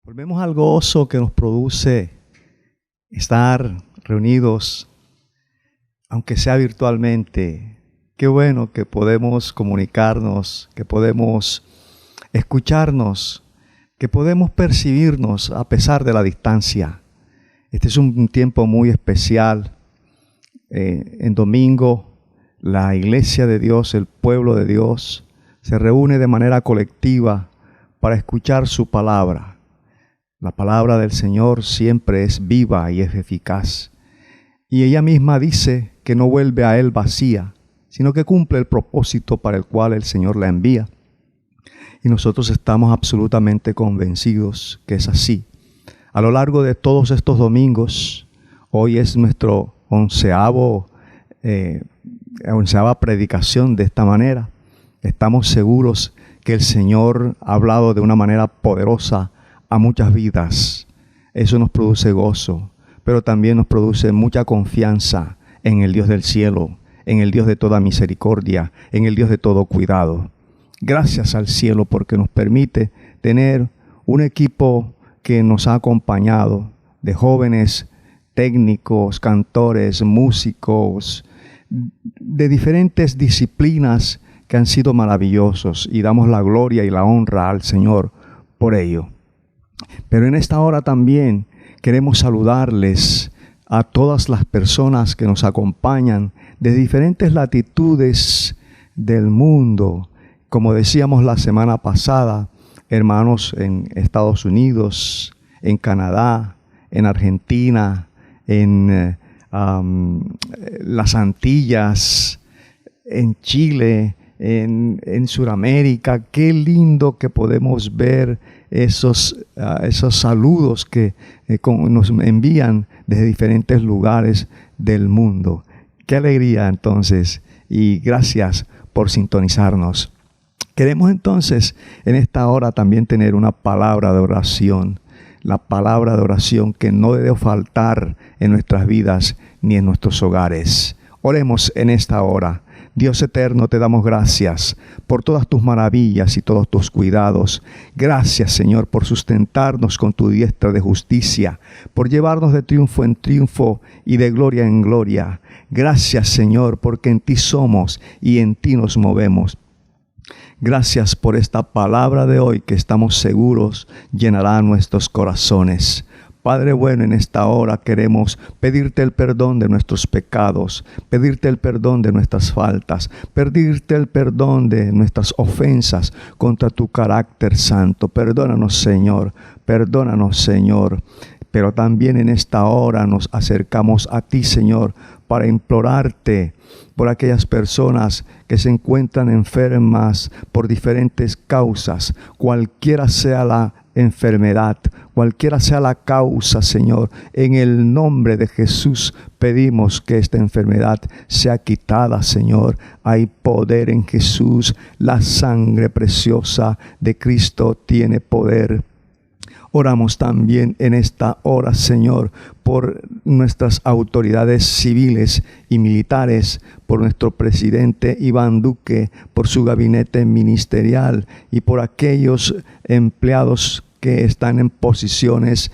Volvemos al gozo que nos produce estar reunidos, aunque sea virtualmente. Qué bueno que podemos comunicarnos, que podemos escucharnos, que podemos percibirnos a pesar de la distancia. Este es un tiempo muy especial. En domingo, la iglesia de Dios, el pueblo de Dios, se reúne de manera colectiva para escuchar su palabra. La palabra del Señor siempre es viva y es eficaz. Y ella misma dice que no vuelve a Él vacía, sino que cumple el propósito para el cual el Señor la envía. Y nosotros estamos absolutamente convencidos que es así. A lo largo de todos estos domingos, hoy es nuestro onceava predicación de esta manera. Estamos seguros que el Señor ha hablado de una manera poderosa a muchas vidas. Eso nos produce gozo, pero también nos produce mucha confianza en el Dios del cielo, en el Dios de toda misericordia, en el Dios de todo cuidado. Gracias al cielo porque nos permite tener un equipo que nos ha acompañado de jóvenes, técnicos, cantores, músicos, de diferentes disciplinas que han sido maravillosos, y damos la gloria y la honra al Señor por ello. Pero en esta hora también queremos saludarles a todas las personas que nos acompañan de diferentes latitudes del mundo. Como decíamos la semana pasada, hermanos en Estados Unidos, en Canadá, en Argentina, en las Antillas, en Chile, en Sudamérica. Qué lindo que podemos ver esos saludos que nos envían desde diferentes lugares del mundo. Qué alegría entonces, y gracias por sintonizarnos. Queremos entonces en esta hora también tener una palabra de oración. La palabra de oración que no debe faltar en nuestras vidas ni en nuestros hogares. Oremos en esta hora. Dios eterno, te damos gracias por todas tus maravillas y todos tus cuidados. Gracias, Señor, por sustentarnos con tu diestra de justicia, por llevarnos de triunfo en triunfo y de gloria en gloria. Gracias, Señor, porque en ti somos y en ti nos movemos. Gracias por esta palabra de hoy que estamos seguros llenará nuestros corazones. Padre bueno, en esta hora queremos pedirte el perdón de nuestros pecados, pedirte el perdón de nuestras faltas, pedirte el perdón de nuestras ofensas contra tu carácter santo. Perdónanos, Señor, perdónanos, Señor. Pero también en esta hora nos acercamos a ti, Señor, para implorarte por aquellas personas que se encuentran enfermas por diferentes causas, cualquiera sea la enfermedad, cualquiera sea la causa, Señor. En el nombre de Jesús pedimos que esta enfermedad sea quitada, Señor. Hay poder en Jesús. La sangre preciosa de Cristo tiene poder. Oramos también en esta hora, Señor, por nuestras autoridades civiles y militares, por nuestro presidente Iván Duque, por su gabinete ministerial y por aquellos empleados que están en posiciones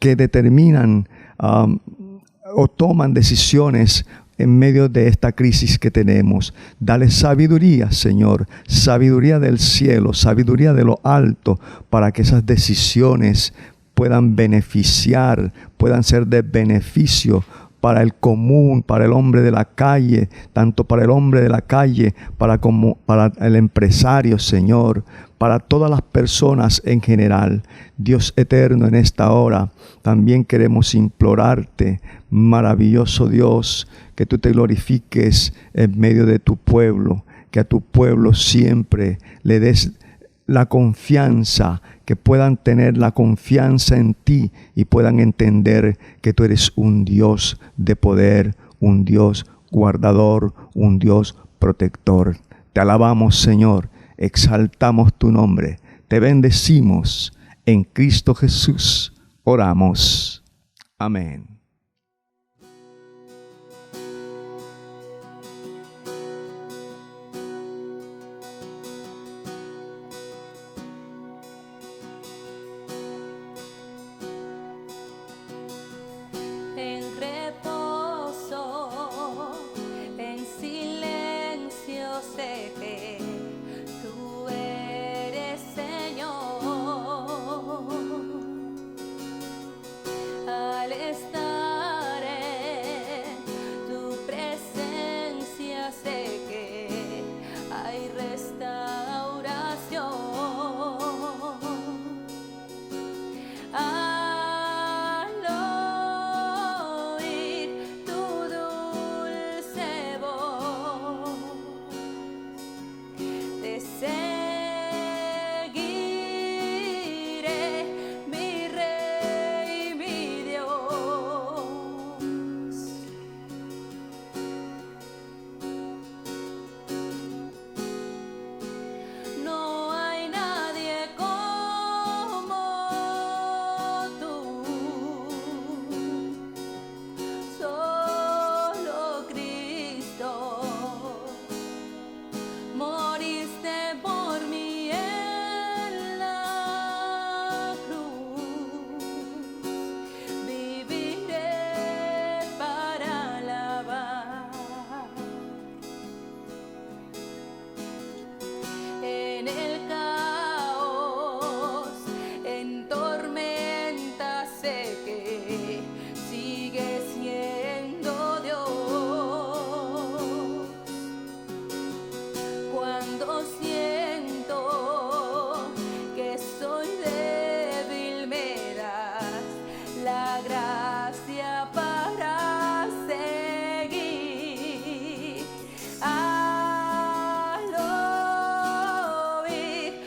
que determinan o toman decisiones en medio de esta crisis que tenemos. Dale sabiduría, Señor, sabiduría del cielo, sabiduría de lo alto, para que esas decisiones puedan beneficiar, puedan ser de beneficio para el común, para el hombre de la calle, tanto para el hombre de la calle, como para el empresario, Señor, para todas las personas en general. Dios eterno, en esta hora también queremos implorarte, maravilloso Dios, que tú te glorifiques en medio de tu pueblo, que a tu pueblo siempre le des la confianza, que puedan tener la confianza en ti y puedan entender que tú eres un Dios de poder, un Dios guardador, un Dios protector. Te alabamos, Señor, exaltamos tu nombre, te bendecimos. En Cristo Jesús oramos. Amén. sé que tú eres Señor. Al estar en tu presencia sé que hay restauración. Al oír tu dulce voz, te seguiré, mi Rey, mi Dios. No hay nadie como tú, solo Cristo. Moriste por mí en la cruz, viviré para alabar. En el caos, en tormenta sé que sigue siendo Dios. Cuando siento que soy débil, me das la gracia para seguir. Al oír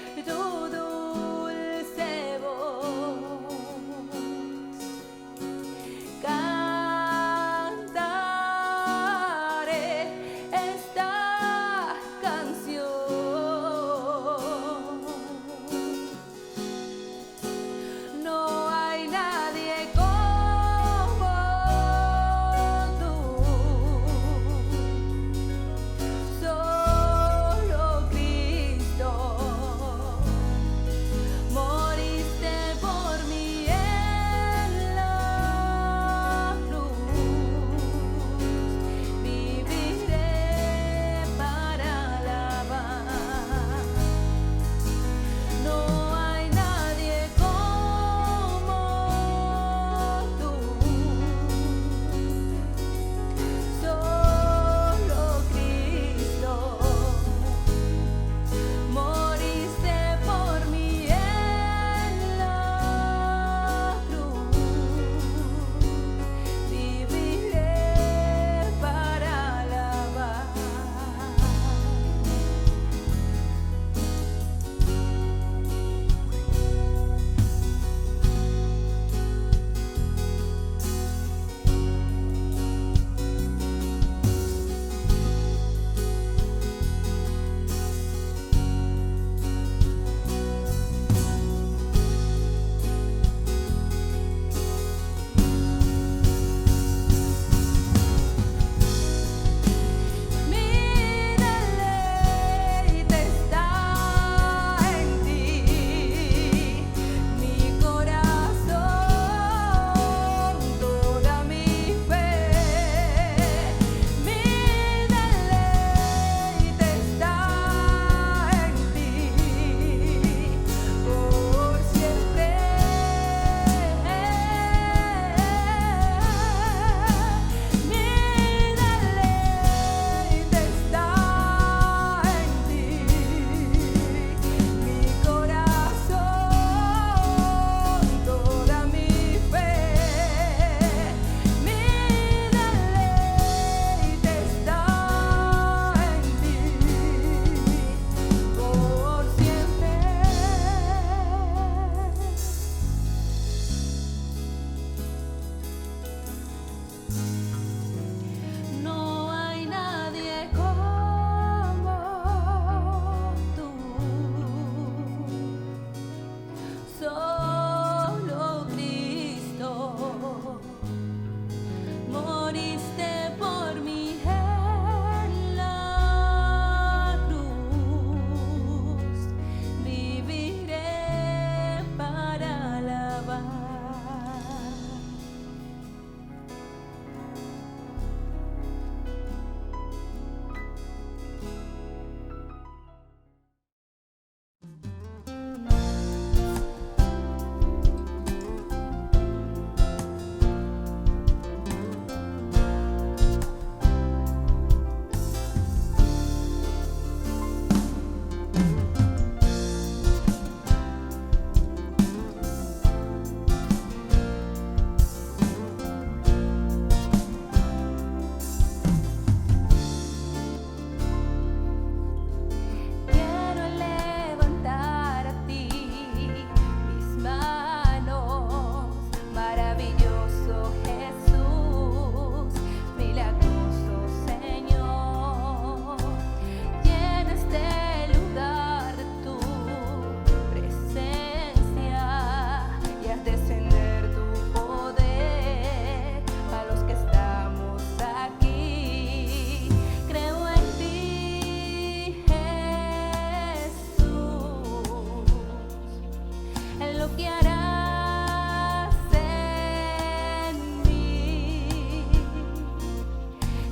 que harás en mí.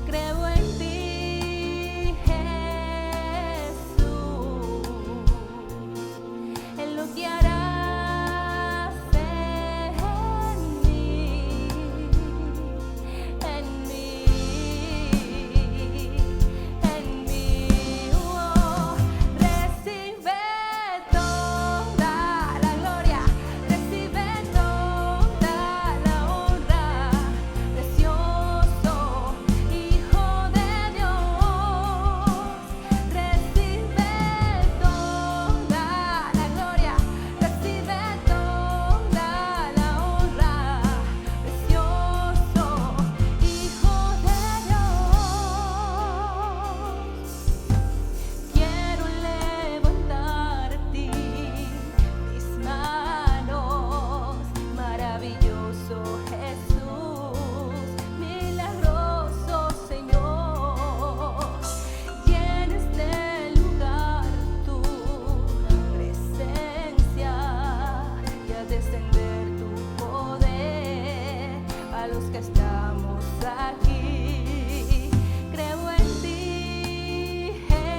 Creo en ti, Jesús, en lo que harás en mí, en mí, en mí. Oh, recibe toda la gloria, recibe toda la honra, precioso Hijo de Dios. Recibe toda la gloria, recibe toda la honra, precioso Hijo de Dios. Quiero levantar a ti mis manos, maravilloso Jesús, milagroso Señor. Llena este lugar tu presencia y a descender tu poder a los que estamos aquí. Creo en ti, Jesús,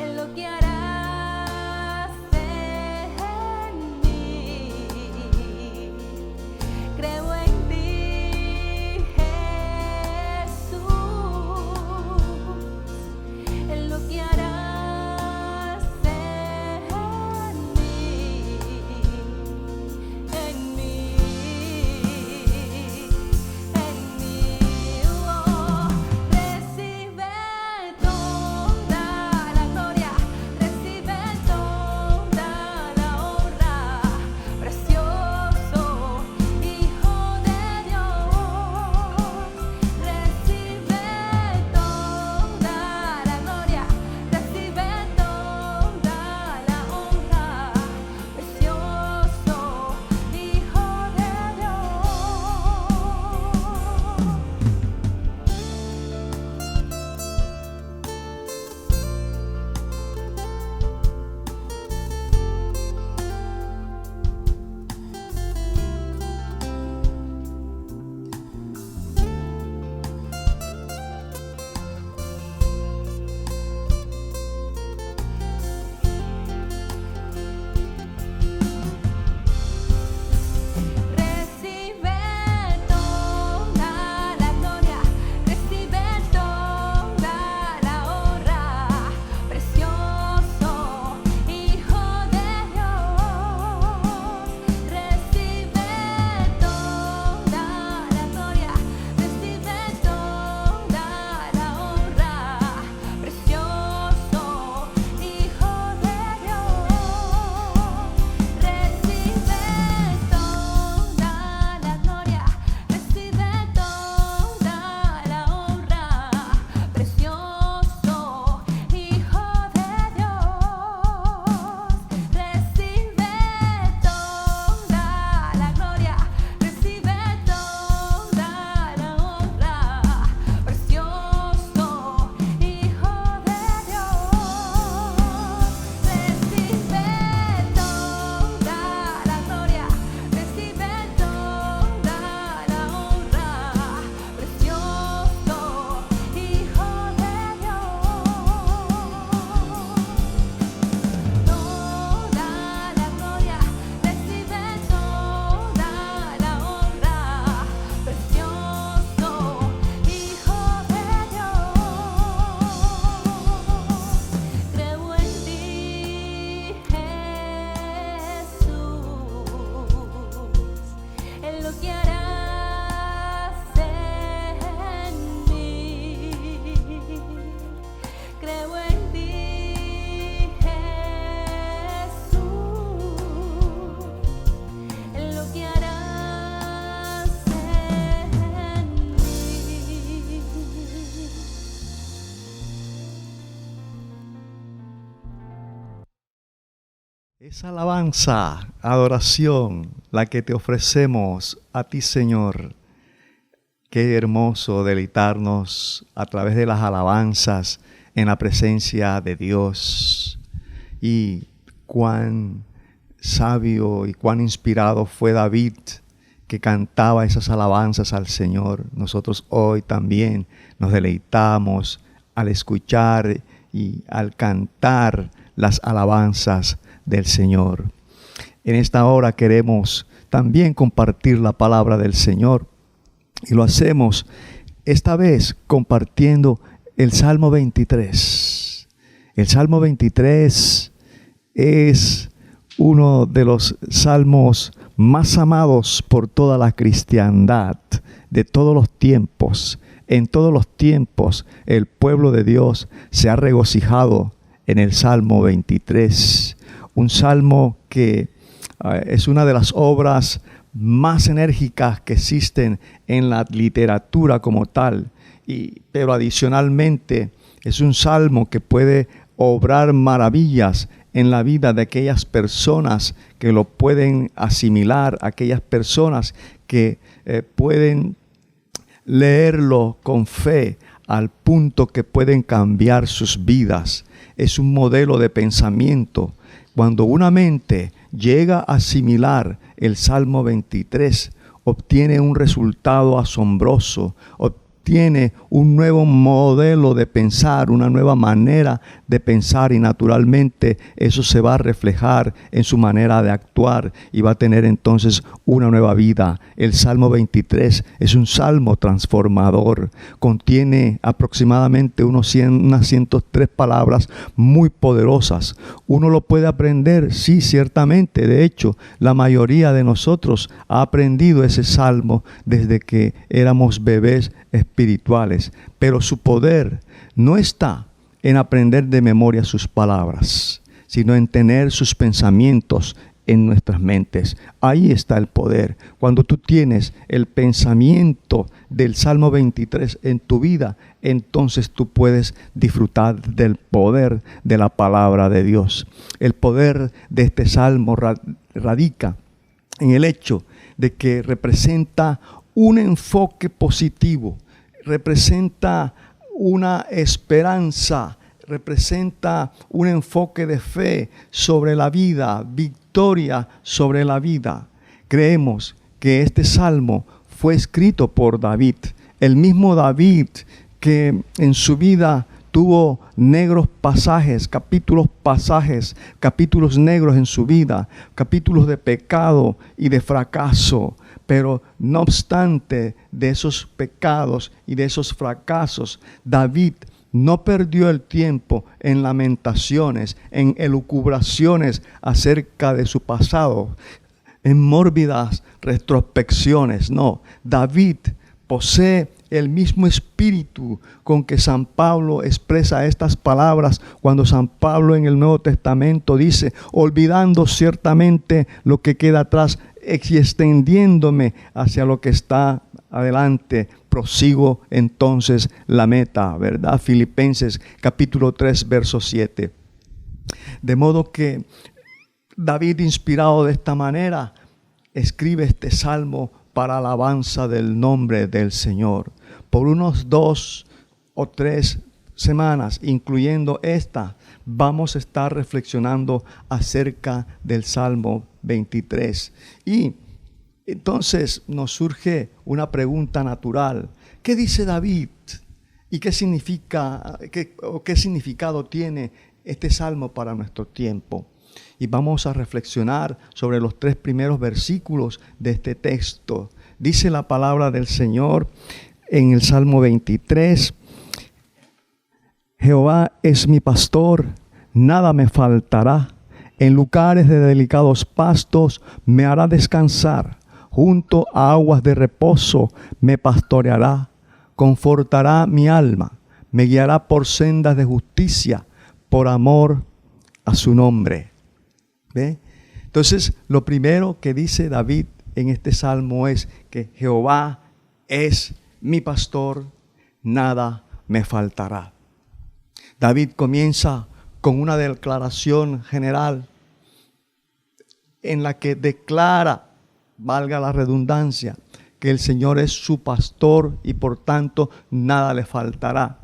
en lo que harás en mí. Creo en ti, Jesús, en lo que harás en mí, en mí, en mí. Oh, recibe toda la gloria, recibe toda la honra, precioso Hijo de Dios. Recibe toda la gloria, recibe toda la honra, precioso Hijo de Recibe toda la gloria, recibe toda la honra, precioso Hijo de Dios. Recibe toda la gloria, recibe toda la honra, precioso Hijo de Dios. Recibe toda la gloria, recibe toda la honra, precioso Hijo de Dios. Recibe toda la gloria, recibe toda la honra, precioso Hijo de Dios. Recibe toda la gloria, recibe toda la honra, precioso Hijo de Dios. Toda la gloria, recibe toda la honra, precioso Hijo de Dios. Creo en ti, Jesús, en lo que harás en mí. Creo en ti, Jesús, en lo que harás en mí. Esa alabanza, adoración, la que te ofrecemos a ti, Señor. Qué hermoso deleitarnos a través de las alabanzas en la presencia de Dios. Y cuán sabio y cuán inspirado fue David, que cantaba esas alabanzas al Señor. Nosotros hoy también nos deleitamos al escuchar y al cantar las alabanzas del Señor. En esta hora queremos también compartir la palabra del Señor, y lo hacemos esta vez compartiendo el Salmo 23. El Salmo 23 es uno de los salmos más amados por toda la cristiandad de todos los tiempos. En todos los tiempos el pueblo de Dios se ha regocijado en el Salmo 23. Un salmo que es una de las obras más enérgicas que existen en la literatura como tal. Pero adicionalmente es un salmo que puede obrar maravillas en la vida de aquellas personas que lo pueden asimilar, aquellas personas que pueden leerlo con fe al punto que pueden cambiar sus vidas. Es un modelo de pensamiento. Cuando una mente llega a asimilar el Salmo 23, obtiene un resultado asombroso, obtiene un nuevo modelo de pensar, una nueva manera de pensar, y naturalmente eso se va a reflejar en su manera de actuar y va a tener entonces una nueva vida. El Salmo 23 es un salmo transformador, contiene aproximadamente unas 103 palabras muy poderosas. Uno lo puede aprender, sí, ciertamente. De hecho, la mayoría de nosotros ha aprendido ese salmo desde que éramos bebés espirituales, pero su poder no está en aprender de memoria sus palabras, sino en tener sus pensamientos en nuestras mentes. Ahí está el poder. Cuando tú tienes el pensamiento del Salmo 23 en tu vida, entonces tú puedes disfrutar del poder de la palabra de Dios. El poder de este salmo radica en el hecho de que representa un enfoque positivo, representa una esperanza, representa un enfoque de fe sobre la vida, victoria sobre la vida. Creemos que este salmo fue escrito por David, el mismo David que en su vida tuvo negros pasajes, capítulos negros en su vida, capítulos de pecado y de fracaso. Pero no obstante de esos pecados y de esos fracasos, David no perdió el tiempo en lamentaciones, en elucubraciones acerca de su pasado, en mórbidas retrospecciones. No, David posee el mismo espíritu con que San Pablo expresa estas palabras cuando San Pablo en el Nuevo Testamento dice: olvidando ciertamente lo que queda atrás y extendiéndome hacia lo que está adelante, prosigo entonces la meta, ¿verdad? Filipenses capítulo 3, verso 7. De modo que David, inspirado de esta manera, escribe este salmo para alabanza del nombre del Señor. Por unos 2 o 3 semanas, incluyendo esta, vamos a estar reflexionando acerca del Salmo 23. Y entonces nos surge una pregunta natural. ¿Qué dice David? ¿Y qué significado tiene este salmo para nuestro tiempo? Y vamos a reflexionar sobre los 3 primeros versículos de este texto. Dice la palabra del Señor en el Salmo 23: Jehová es mi pastor, nada me faltará. En lugares de delicados pastos me hará descansar. Junto a aguas de reposo me pastoreará. Confortará mi alma. Me guiará por sendas de justicia, por amor a su nombre. ¿Ve? Entonces, lo primero que dice David en este salmo es que Jehová es mi pastor, nada me faltará. David comienza con una declaración general en la que declara, valga la redundancia, que el Señor es su pastor y por tanto nada le faltará.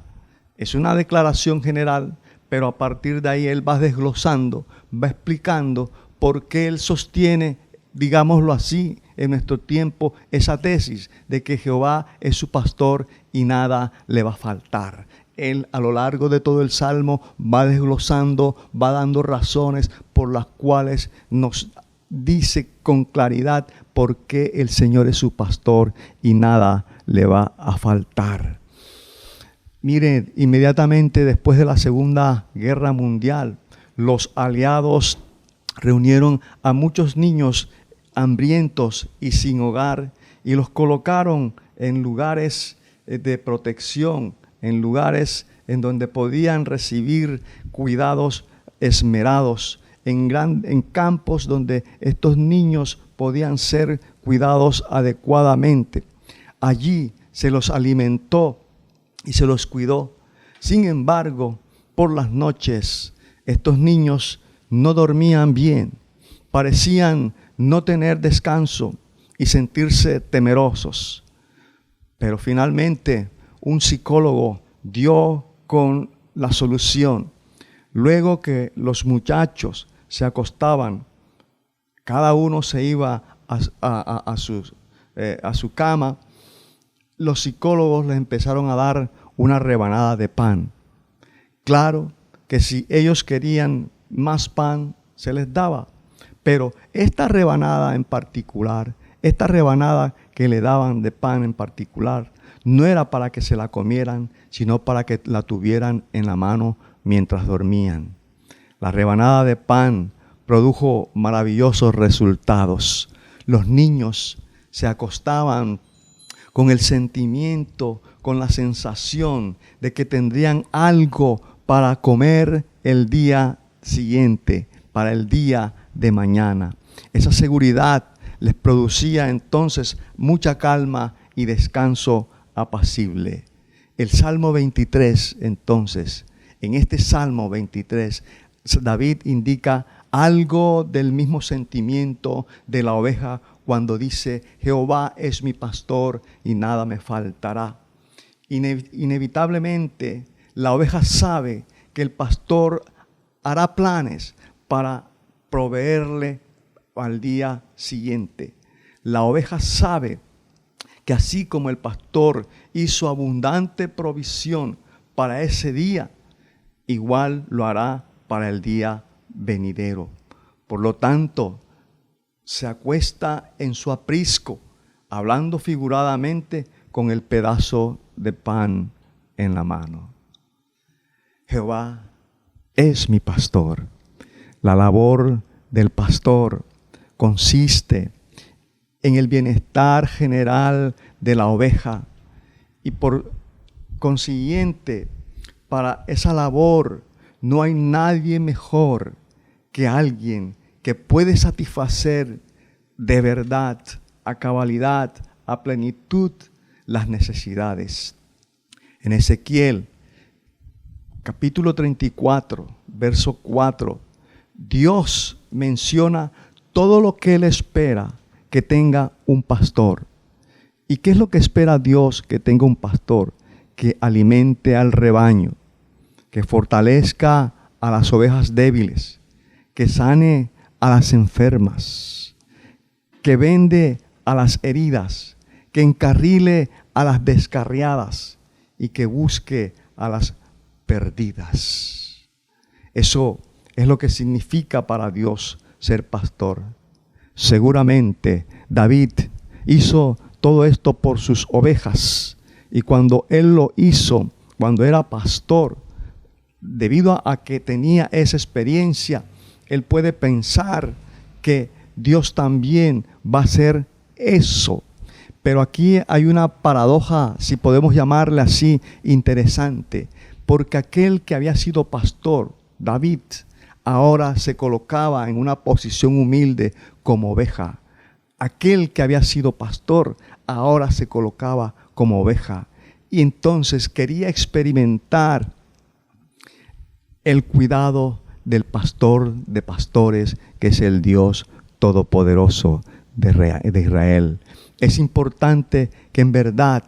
Es una declaración general, pero a partir de ahí él va desglosando, va explicando por qué él sostiene, digámoslo así, en nuestro tiempo, esa tesis de que Jehová es su pastor y nada le va a faltar. Él a lo largo de todo el Salmo va desglosando, va dando razones por las cuales nos dice con claridad por qué el Señor es su pastor y nada le va a faltar. Mire, inmediatamente después de la Segunda Guerra Mundial, los aliados reunieron a muchos niños hambrientos y sin hogar y los colocaron en lugares de protección, en lugares en donde podían recibir cuidados esmerados, en campos donde estos niños podían ser cuidados adecuadamente. Allí se los alimentó y se los cuidó. Sin embargo, por las noches, estos niños no dormían bien, parecían no tener descanso y sentirse temerosos. Pero finalmente, un psicólogo dio con la solución. Luego que los muchachos se acostaban, cada uno se iba a su cama, los psicólogos les empezaron a dar una rebanada de pan. Claro que si ellos querían más pan, se les daba. Pero esta rebanada en particular, esta rebanada que le daban de pan en particular, no era para que se la comieran, sino para que la tuvieran en la mano mientras dormían. La rebanada de pan produjo maravillosos resultados. Los niños se acostaban con el sentimiento, con la sensación de que tendrían algo para comer el día siguiente, para el día de mañana. Esa seguridad les producía entonces mucha calma y descanso apacible. El Salmo 23, entonces, en este Salmo 23, David indica algo del mismo sentimiento de la oveja cuando dice: Jehová es mi pastor y nada me faltará. Inevitablemente, la oveja sabe que el pastor hará planes para proveerle al día siguiente. La oveja sabe que así como el pastor hizo abundante provisión para ese día, igual lo hará para el día venidero. Por lo tanto, se acuesta en su aprisco, hablando figuradamente, con el pedazo de pan en la mano. Jehová es mi pastor. La labor del pastor consiste en el bienestar general de la oveja y por consiguiente, para esa labor no hay nadie mejor que alguien que puede satisfacer de verdad, a cabalidad, a plenitud las necesidades. En Ezequiel, capítulo 34, verso 4, Dios menciona todo lo que Él espera que tenga un pastor. ¿Y qué es lo que espera Dios que tenga un pastor? Que alimente al rebaño, que fortalezca a las ovejas débiles, que sane a las enfermas, que vende a las heridas, que encarrile a las descarriadas y que busque a las perdidas. Eso es lo que significa para Dios ser pastor. Seguramente David hizo todo esto por sus ovejas, y cuando él lo hizo, cuando era pastor, debido a que tenía esa experiencia, él puede pensar que Dios también va a hacer eso. Pero aquí hay una paradoja, si podemos llamarle así, interesante, porque aquel que había sido pastor, David, ahora se colocaba en una posición humilde como oveja. Aquel que había sido pastor, ahora se colocaba como oveja. Y entonces quería experimentar el cuidado del pastor de pastores, que es el Dios Todopoderoso de Israel. Es importante que en verdad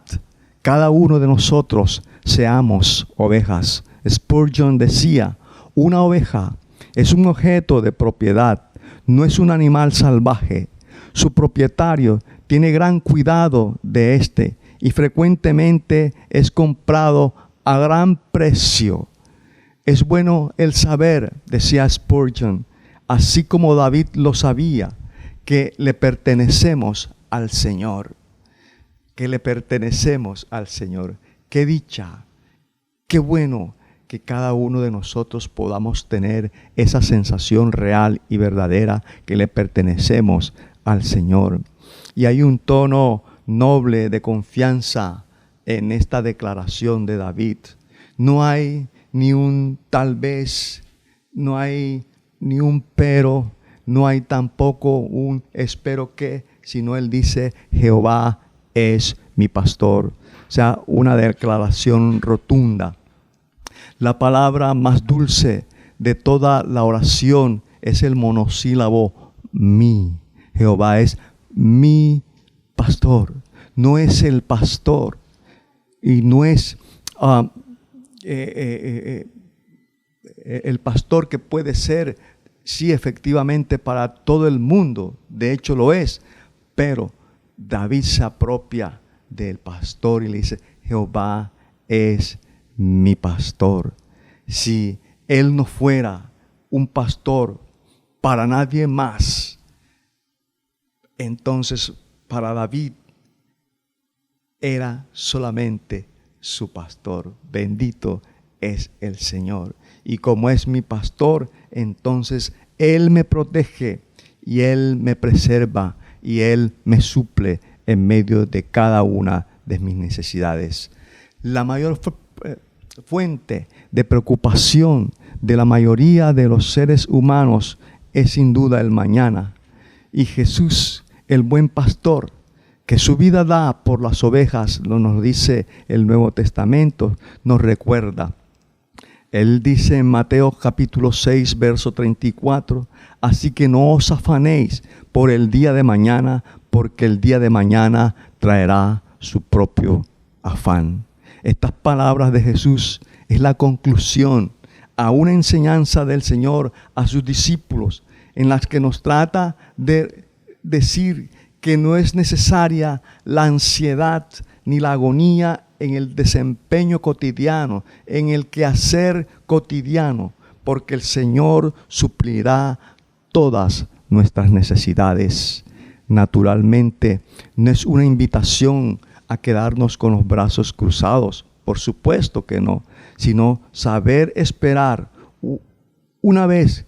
cada uno de nosotros seamos ovejas. Spurgeon decía: Una oveja es un objeto de propiedad, no es un animal salvaje. Su propietario tiene gran cuidado de éste y frecuentemente es comprado a gran precio. Es bueno el saber, decía Spurgeon, así como David lo sabía, que le pertenecemos al Señor. Que le pertenecemos al Señor. Qué dicha, qué bueno que cada uno de nosotros podamos tener esa sensación real y verdadera que le pertenecemos al Señor. Y hay un tono noble de confianza en esta declaración de David. No hay ni un tal vez, no hay ni un pero, no hay tampoco un espero que, sino él dice, Jehová es mi pastor. O sea, una declaración rotunda. La palabra más dulce de toda la oración es el monosílabo mi. Jehová es mi pastor. No es el pastor. Y no es el pastor que puede ser, sí, efectivamente, para todo el mundo. De hecho lo es. Pero David se apropia del pastor y le dice, Jehová es mi pastor. Si él no fuera un pastor para nadie más, entonces para David era solamente su pastor. Bendito es el Señor. Y como es mi pastor, entonces él me protege y él me preserva y él me suple en medio de cada una de mis necesidades. La mayor fuente de preocupación de la mayoría de los seres humanos es sin duda el mañana. Y Jesús, el buen pastor, que su vida da por las ovejas, nos dice el Nuevo Testamento, nos recuerda. Él dice en Mateo capítulo 6, verso 34, así que no os afanéis por el día de mañana, porque el día de mañana traerá su propio afán. Estas palabras de Jesús es la conclusión a una enseñanza del Señor a sus discípulos, en las que nos trata de decir que no es necesaria la ansiedad ni la agonía en el desempeño cotidiano, en el quehacer cotidiano, porque el Señor suplirá todas nuestras necesidades. Naturalmente, no es una invitación a quedarnos con los brazos cruzados, por supuesto que no, sino saber esperar una vez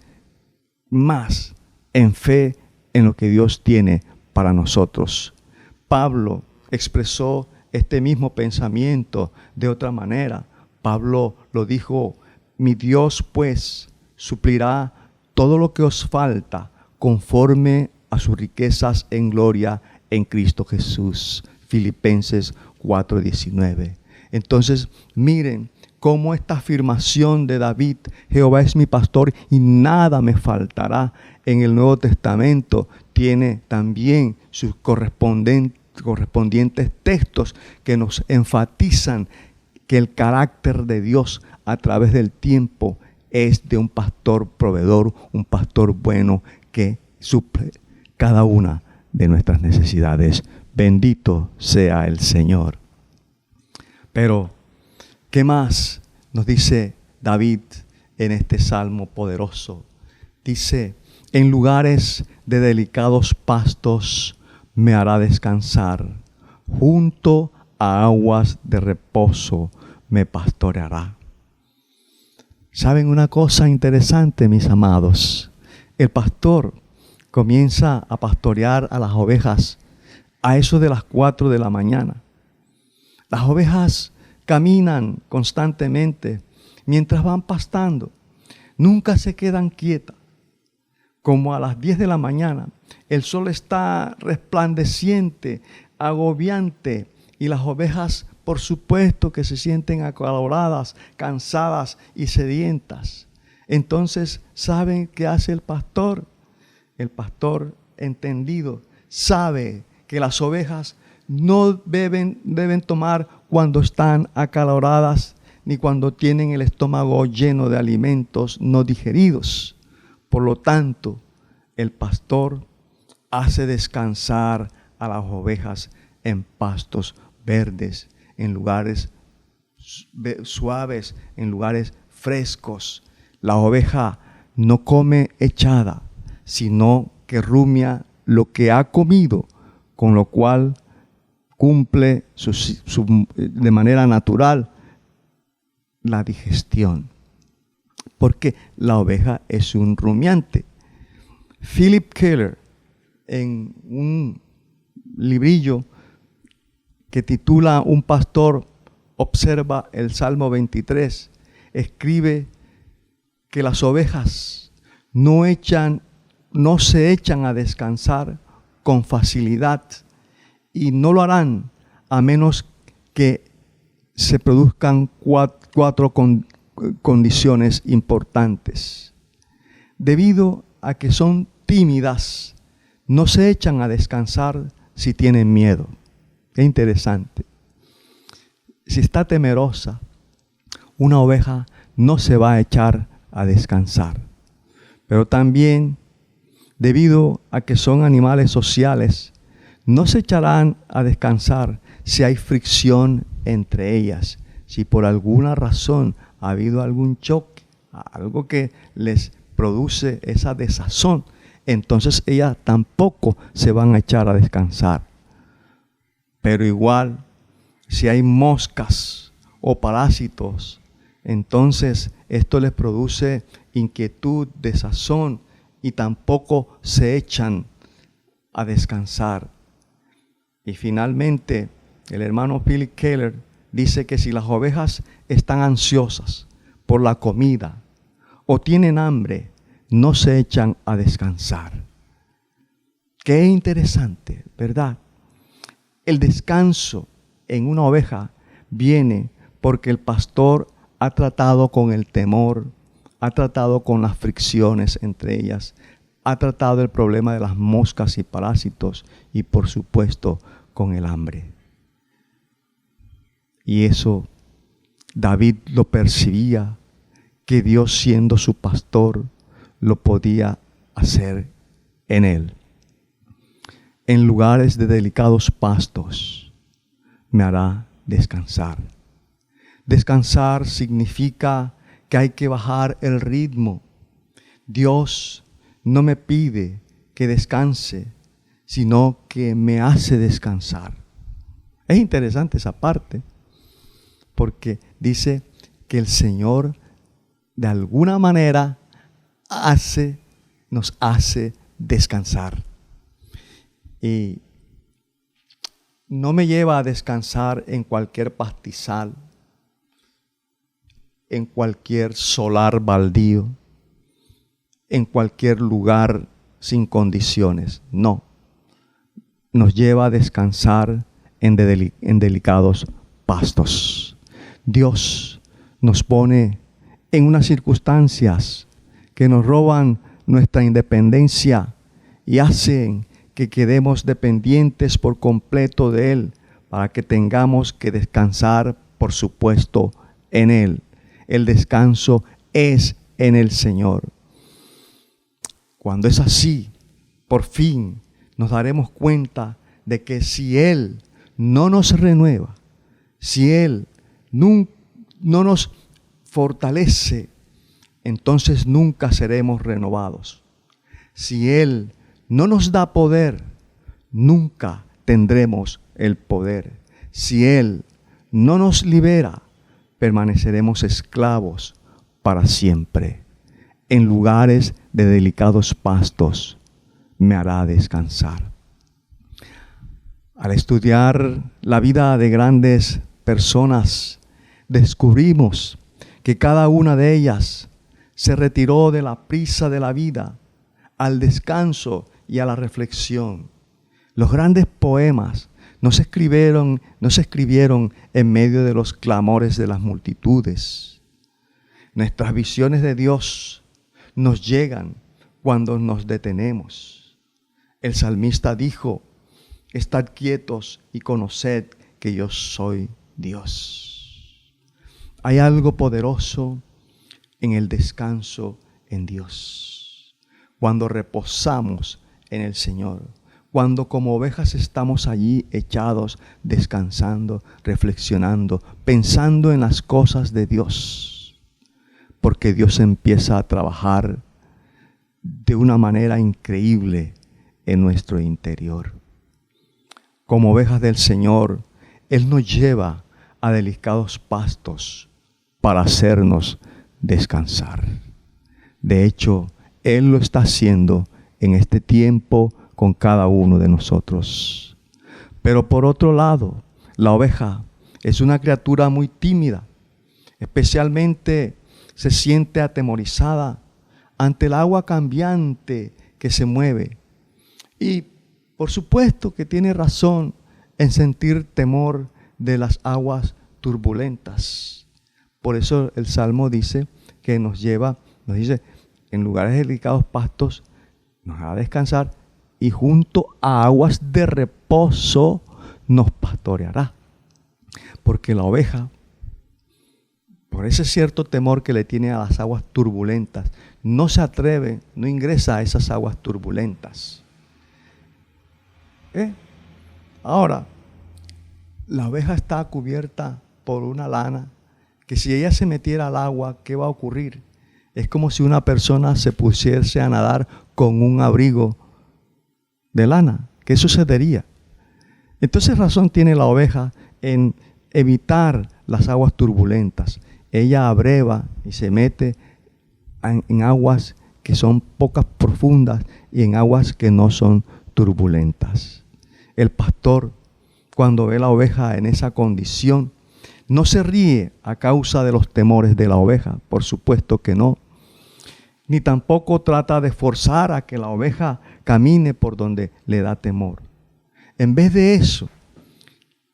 más en fe en lo que Dios tiene para nosotros. Pablo expresó este mismo pensamiento de otra manera. Pablo lo dijo, mi Dios pues suplirá todo lo que os falta conforme a sus riquezas en gloria en Cristo Jesús. Filipenses 4:19. Entonces, miren cómo esta afirmación de David, Jehová es mi pastor y nada me faltará, en el Nuevo Testamento tiene también sus correspondientes textos que nos enfatizan que el carácter de Dios a través del tiempo es de un pastor proveedor, un pastor bueno que suple cada una de nuestras necesidades. Bendito sea el Señor. Pero, ¿qué más nos dice David en este salmo poderoso? Dice, en lugares de delicados pastos me hará descansar, junto a aguas de reposo me pastoreará. ¿Saben una cosa interesante, mis amados? El pastor comienza a pastorear a las ovejas a eso de las 4 de la mañana. Las ovejas caminan constantemente mientras van pastando. Nunca se quedan quietas. Como a las 10 de la mañana, el sol está resplandeciente, agobiante, y las ovejas, por supuesto, que se sienten acaloradas, cansadas y sedientas. Entonces, ¿saben qué hace el pastor? El pastor entendido sabe que las ovejas no deben tomar cuando están acaloradas ni cuando tienen el estómago lleno de alimentos no digeridos. Por lo tanto, el pastor hace descansar a las ovejas en pastos verdes, en lugares suaves, en lugares frescos. La oveja no come echada, sino que rumia lo que ha comido, con lo cual cumple de manera natural la digestión. Porque la oveja es un rumiante. Philip Keller, en un librillo que titula Un pastor observa el Salmo 23, escribe que las ovejas no se echan a descansar con facilidad, y no lo harán a menos que se produzcan cuatro condiciones importantes. Debido a que son tímidas, no se echan a descansar si tienen miedo. Qué interesante. Si está temerosa, una oveja no se va a echar a descansar. Pero también, debido a que son animales sociales, no se echarán a descansar si hay fricción entre ellas, si por alguna razón ha habido algún choque, algo que les produce esa desazón, entonces ellas tampoco se van a echar a descansar. Pero igual, si hay moscas o parásitos, entonces esto les produce inquietud, desazón, y tampoco se echan a descansar. Y finalmente, el hermano Philip Keller dice que si las ovejas están ansiosas por la comida o tienen hambre, no se echan a descansar. Qué interesante, ¿verdad? El descanso en una oveja viene porque el pastor ha tratado con el temor, ha tratado con las fricciones entre ellas, ha tratado el problema de las moscas y parásitos y, por supuesto, con el hambre. Y eso David lo percibía, que Dios, siendo su pastor, lo podía hacer en él. En lugares de delicados pastos me hará descansar. Descansar significa que hay que bajar el ritmo. Dios no me pide que descanse, sino que me hace descansar. Es interesante esa parte, porque dice que el Señor de alguna manera nos hace descansar. Y no me lleva a descansar en cualquier pastizal, en cualquier solar baldío, en cualquier lugar sin condiciones. No. Nos lleva a descansar en delicados pastos. Dios nos pone en unas circunstancias que nos roban nuestra independencia y hacen que quedemos dependientes por completo de Él, para que tengamos que descansar, por supuesto, en Él. El descanso es en el Señor. Cuando es así, por fin nos daremos cuenta de que si Él no nos renueva, si Él no nos fortalece, entonces nunca seremos renovados. Si Él no nos da poder, nunca tendremos el poder. Si Él no nos libera, permaneceremos esclavos para siempre. En lugares de delicados pastos me hará descansar. Al estudiar la vida de grandes personas, descubrimos que cada una de ellas se retiró de la prisa de la vida al descanso y a la reflexión. Los grandes poemas no se escribieron en medio de los clamores de las multitudes. Nuestras visiones de Dios nos llegan cuando nos detenemos. El salmista dijo: estad quietos y conoced que yo soy Dios. Hay algo poderoso en el descanso en Dios. Cuando reposamos en el Señor, cuando como ovejas estamos allí echados, descansando, reflexionando, pensando en las cosas de Dios, porque Dios empieza a trabajar de una manera increíble en nuestro interior. Como ovejas del Señor, Él nos lleva a delicados pastos para hacernos descansar. De hecho, Él lo está haciendo en este tiempo con cada uno de nosotros. Pero por otro lado, la oveja es una criatura muy tímida. Especialmente se siente atemorizada ante el agua cambiante que se mueve. Y por supuesto que tiene razón en sentir temor de las aguas turbulentas. Por eso el Salmo dice que nos dice, en lugares delicados pastos nos hará descansar y junto a aguas de reposo nos pastoreará. Porque la oveja, por ese cierto temor que le tiene a las aguas turbulentas, no se atreve, no ingresa a esas aguas turbulentas. Ahora, la oveja está cubierta por una lana que si ella se metiera al agua, ¿qué va a ocurrir? Es como si una persona se pusiese a nadar con un abrigo de lana. ¿Qué sucedería? Entonces razón tiene la oveja en evitar las aguas turbulentas. Ella abreva y se mete en aguas que son pocas profundas y en aguas que no son turbulentas. El pastor, cuando ve la oveja en esa condición, no se ríe a causa de los temores de la oveja, por supuesto que no. Ni tampoco trata de forzar a que la oveja camine por donde le da temor. En vez de eso,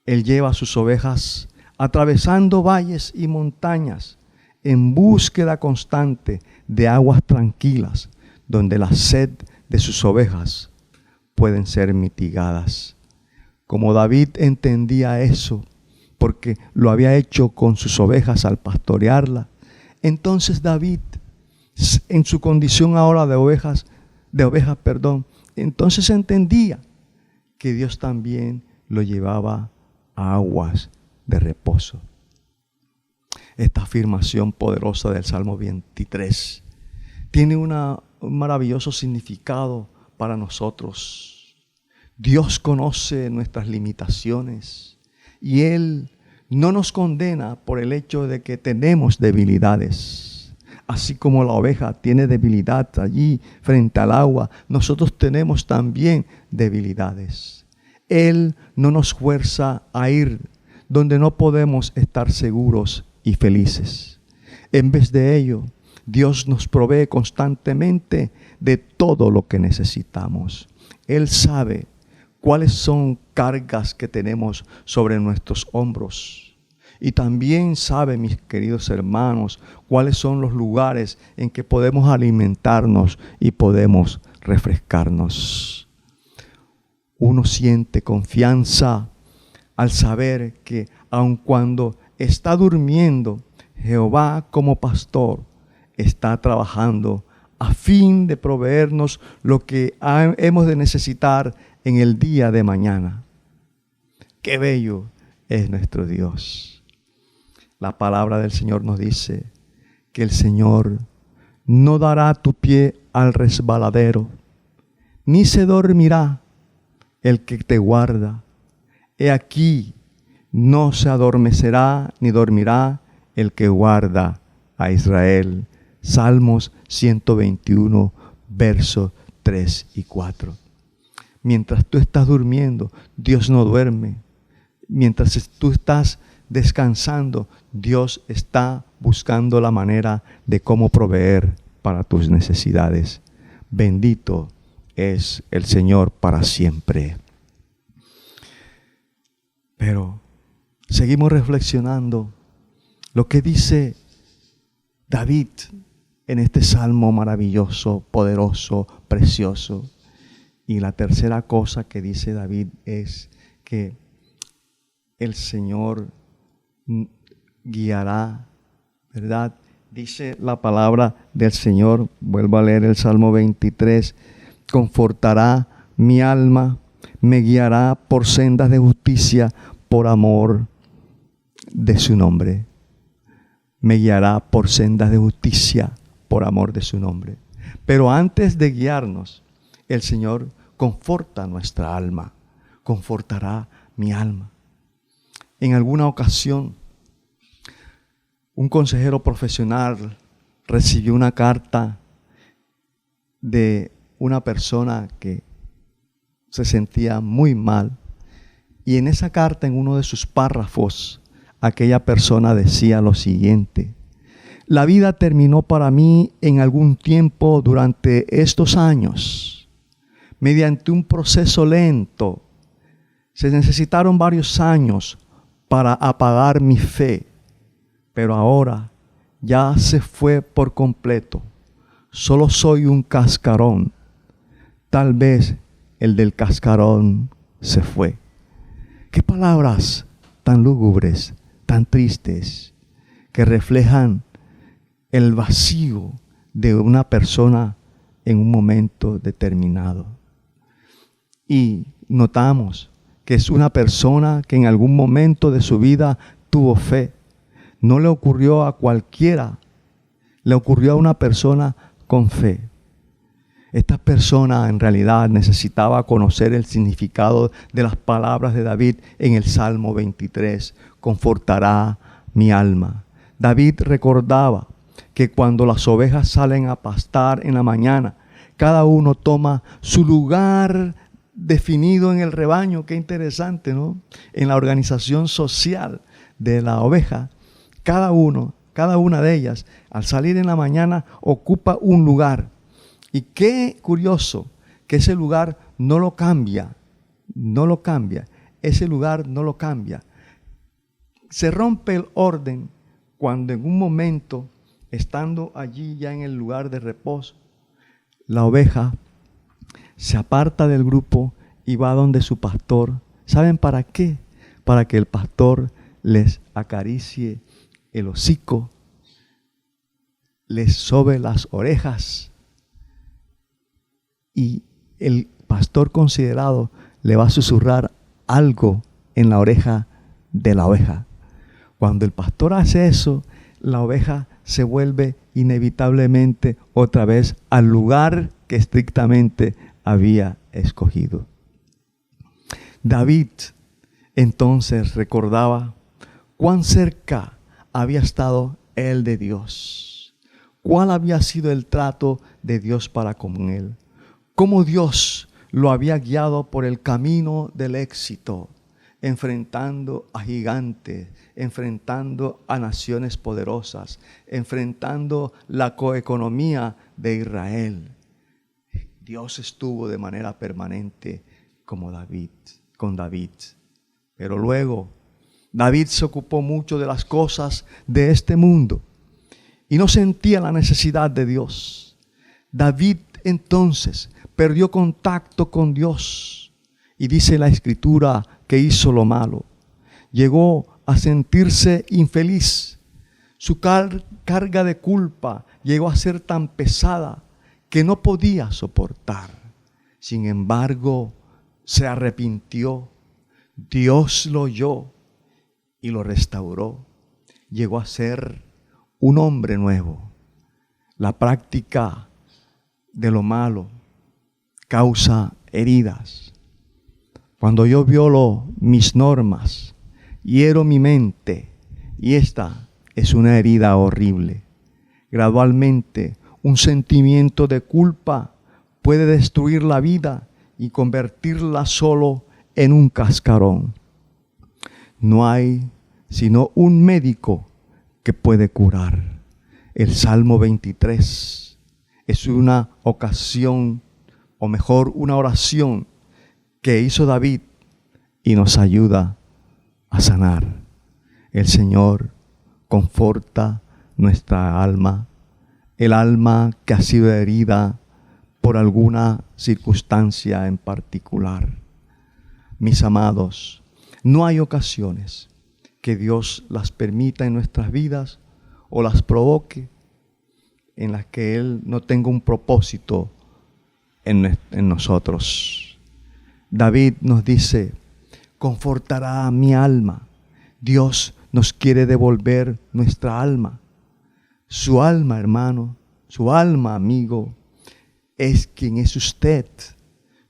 Él lleva a sus ovejas atravesando valles y montañas en búsqueda constante de aguas tranquilas, donde la sed de sus ovejas pueden ser mitigadas. Como David entendía eso, porque lo había hecho con sus ovejas al pastorearla, entonces David, en su condición ahora de ovejas, entonces entendía que Dios también lo llevaba a aguas de reposo. Esta afirmación poderosa del Salmo 23 tiene un maravilloso significado para nosotros. Dios conoce nuestras limitaciones y Él no nos condena por el hecho de que tenemos debilidades. Así como la oveja tiene debilidad allí frente al agua, nosotros tenemos también debilidades. Él no nos fuerza a ir donde no podemos estar seguros y felices. En vez de ello, Dios nos provee constantemente de todo lo que necesitamos. Él sabe cuáles son cargas que tenemos sobre nuestros hombros. Y también sabe, mis queridos hermanos, cuáles son los lugares en que podemos alimentarnos y podemos refrescarnos. Uno siente confianza al saber que aun cuando está durmiendo, Jehová como pastor está trabajando a fin de proveernos lo que hemos de necesitar en el día de mañana. ¡Qué bello es nuestro Dios! La palabra del Señor nos dice que el Señor no dará tu pie al resbaladero, ni se dormirá el que te guarda. He aquí, no se adormecerá ni dormirá el que guarda a Israel. Salmos 121, versos 3 y 4. Mientras tú estás durmiendo, Dios no duerme. Mientras tú estás descansando, Dios está buscando la manera de cómo proveer para tus necesidades. Bendito es el Señor para siempre. Pero seguimos reflexionando lo que dice David en este salmo maravilloso, poderoso, precioso. Y la tercera cosa que dice David es que el Señor guiará ¿verdad? Dice la palabra del Señor, vuelvo a leer el Salmo 23, confortará mi alma, me guiará por sendas de justicia por amor de su nombre. Me guiará por sendas de justicia por amor de su nombre. Pero antes de guiarnos, el Señor conforta nuestra alma, confortará mi alma. En alguna ocasión, un consejero profesional recibió una carta de una persona que se sentía muy mal, y en esa carta, en uno de sus párrafos, aquella persona decía lo siguiente: la vida terminó para mí en algún tiempo durante estos años, mediante un proceso lento. Se necesitaron varios años para apagar mi fe, pero ahora ya se fue por completo. Solo soy un cascarón. Tal vez el del cascarón se fue. Qué palabras tan lúgubres, tan tristes, que reflejan el vacío de una persona en un momento determinado. Y notamos que es una persona que en algún momento de su vida tuvo fe. No le ocurrió a cualquiera, le ocurrió a una persona con fe. Esta persona en realidad necesitaba conocer el significado de las palabras de David en el Salmo 23. Confortará mi alma. David recordaba que cuando las ovejas salen a pastar en la mañana, cada uno toma su lugar definido en el rebaño. Qué interesante, ¿no? En la organización social de la oveja, cada una de ellas, al salir en la mañana, ocupa un lugar. Y qué curioso que ese lugar no lo cambia, ese lugar no lo cambia. Se rompe el orden cuando en un momento, estando allí ya en el lugar de reposo, la oveja se aparta del grupo y va donde su pastor. ¿Saben para qué? Para que el pastor les acaricie el hocico, les sobe las orejas, y el pastor considerado le va a susurrar algo en la oreja de la oveja. Cuando el pastor hace eso, la oveja se vuelve inevitablemente otra vez al lugar que estrictamente había escogido. David entonces recordaba cuán cerca había estado él de Dios, cuál había sido el trato de Dios para con él, cómo Dios lo había guiado por el camino del éxito, enfrentando a gigantes, enfrentando a naciones poderosas, enfrentando la coeconomía de Israel. Dios estuvo de manera permanente con David. Pero luego, David se ocupó mucho de las cosas de este mundo y no sentía la necesidad de Dios. David entonces perdió contacto con Dios y dice la Escritura que hizo lo malo. Llegó a sentirse infeliz. Su carga de culpa llegó a ser tan pesada que no podía soportar. Sin embargo, se arrepintió. Dios lo oyó y lo restauró. Llegó a ser un hombre nuevo. La práctica de lo malo causa heridas. Cuando yo violo mis normas, hiero mi mente, y esta es una herida horrible. Gradualmente, un sentimiento de culpa puede destruir la vida y convertirla solo en un cascarón. No hay sino un médico que puede curar. El Salmo 23 es una ocasión, o mejor, una oración que hizo David y nos ayuda a sanar. El Señor conforta nuestra alma, el alma que ha sido herida por alguna circunstancia en particular. Mis amados, no hay ocasiones que Dios las permita en nuestras vidas o las provoque, en las que Él no tenga un propósito en nosotros. David nos dice, confortará mi alma. Dios nos quiere devolver nuestra alma. Su alma, hermano, su alma, amigo, es quien es usted,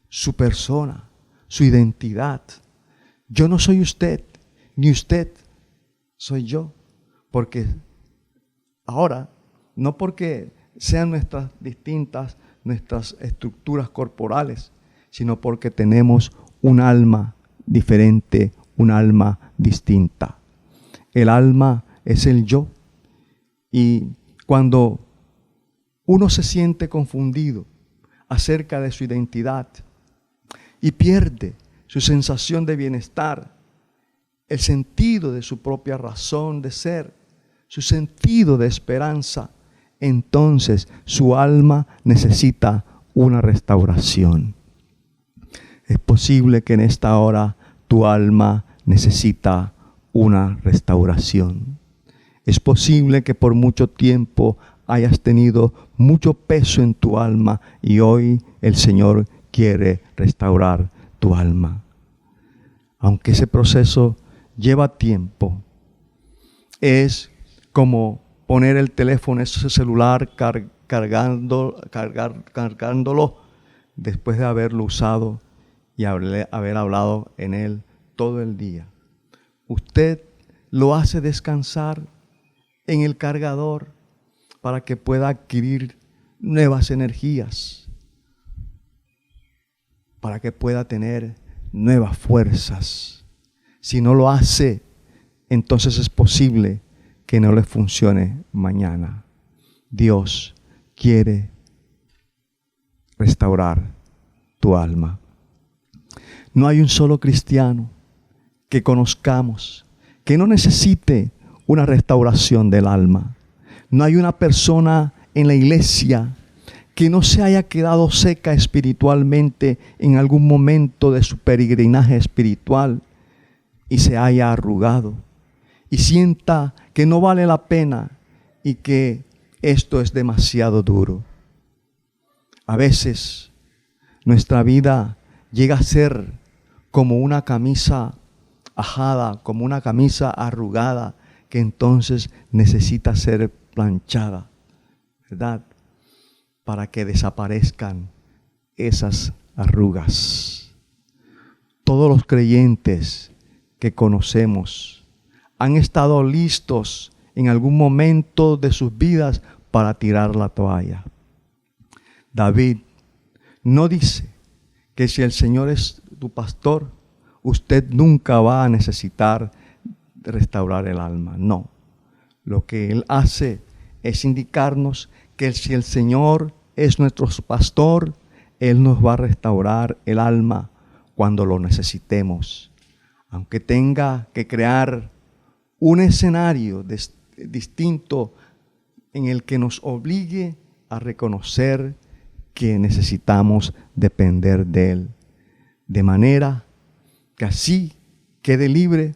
su persona, su identidad. Yo no soy usted, ni usted soy yo, porque ahora, no porque sean nuestras estructuras corporales, sino porque tenemos un alma diferente, un alma distinta. El alma es el yo. Y cuando uno se siente confundido acerca de su identidad y pierde su sensación de bienestar, el sentido de su propia razón de ser, su sentido de esperanza, entonces su alma necesita una restauración. Es posible que en esta hora tu alma necesita una restauración. Es posible que por mucho tiempo hayas tenido mucho peso en tu alma y hoy el Señor quiere restaurar tu alma. Aunque ese proceso lleva tiempo, es como poner el teléfono, ese celular, cargándolo después de haberlo usado y haber hablado en él todo el día. Usted lo hace descansar en el cargador para que pueda adquirir nuevas energías, para que pueda tener nuevas fuerzas. Si no lo hace, entonces es posible que no le funcione mañana. Dios quiere restaurar tu alma. No hay un solo cristiano que conozcamos que no necesite una restauración del alma. No hay una persona en la iglesia que no se haya quedado seca espiritualmente en algún momento de su peregrinaje espiritual y se haya arrugado y sienta que no vale la pena y que esto es demasiado duro. A veces nuestra vida llega a ser como una camisa ajada, como una camisa arrugada, que entonces necesita ser planchada, ¿verdad? Para que desaparezcan esas arrugas. Todos los creyentes que conocemos han estado listos en algún momento de sus vidas para tirar la toalla. David no dice que si el Señor es tu pastor, usted nunca va a necesitar restaurar el alma. No. Lo que Él hace es indicarnos que si el Señor es nuestro pastor, Él nos va a restaurar el alma cuando lo necesitemos. Aunque tenga que crear un escenario distinto en el que nos obligue a reconocer que necesitamos depender de Él. De manera que así quede libre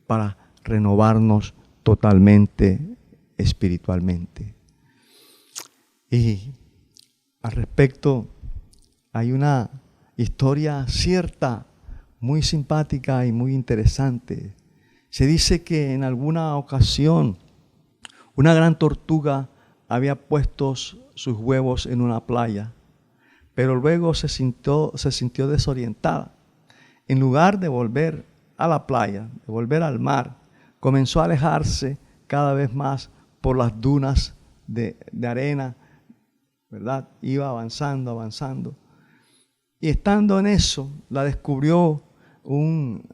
para renovarnos totalmente espiritualmente. Y al respecto hay una historia cierta, muy simpática y muy interesante. Se dice que en alguna ocasión una gran tortuga había puesto sus huevos en una playa, pero luego se sintió desorientada. En lugar de volver a la playa, de volver al mar, comenzó a alejarse cada vez más por las dunas de arena, ¿verdad? Iba avanzando. Y estando en eso, la descubrió un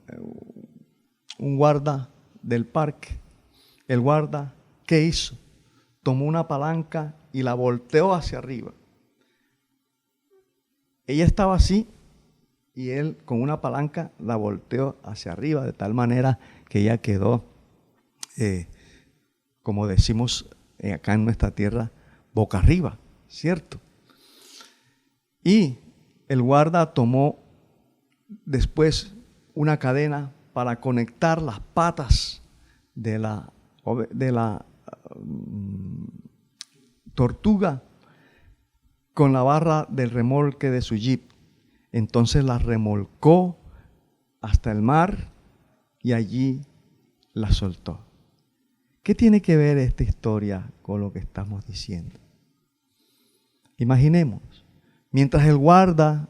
guarda del parque. El guarda, ¿qué hizo? Tomó una palanca y la volteó hacia arriba. Ella estaba así y él con una palanca la volteó hacia arriba de tal manera que ella quedó, como decimos acá en nuestra tierra, boca arriba, ¿cierto? Y el guarda tomó después una cadena para conectar las patas de la tortuga con la barra del remolque de su jeep. Entonces la remolcó hasta el mar y allí la soltó. ¿Qué tiene que ver esta historia con lo que estamos diciendo? Imaginemos, mientras el guarda